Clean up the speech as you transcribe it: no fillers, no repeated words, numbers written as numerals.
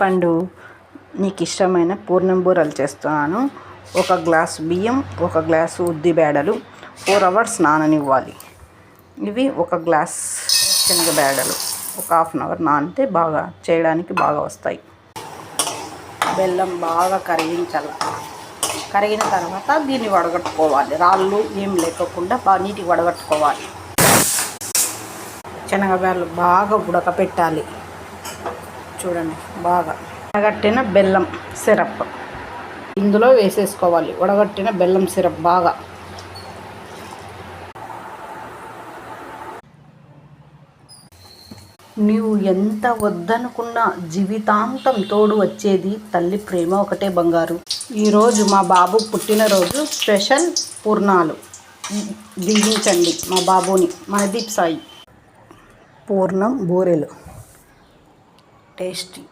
చింతపండు నీకు ఇష్టమైన పూర్ణం బూరలు చేస్తున్నాను. 1 గ్లాసు బియ్యం, 1 గ్లాసు ఉద్ది బేడలు 4 hours నాననివ్వాలి. ఇవి 1 గ్లాస్ శనగ బేడలు ఒక 1/2 hour నానితే బాగా చేయడానికి బాగా వస్తాయి. బెల్లం బాగా కరిగించాలి. కరిగిన తర్వాత దీన్ని వడగట్టుకోవాలి. రాళ్ళు ఏం లేకుండా బాగా నీటికి వడగట్టుకోవాలి. శనగబేడలు బాగా ఉడకపెట్టాలి. చూడండి, బాగా వడగట్టిన బెల్లం సిరప్ ఇందులో వేసేసుకోవాలి. వడగట్టిన బెల్లం సిరప్ బాగా నీవు ఎంత వద్దనుకున్నా జీవితాంతం తోడు వచ్చేది తల్లి ప్రేమ ఒకటే బంగారు. ఈరోజు మా బాబు పుట్టినరోజు స్పెషల్ పూర్ణాలు. దీవించండి మా బాబుని. మనదీప్ సాయి పూర్ణం బూరెలు టేస్టీ.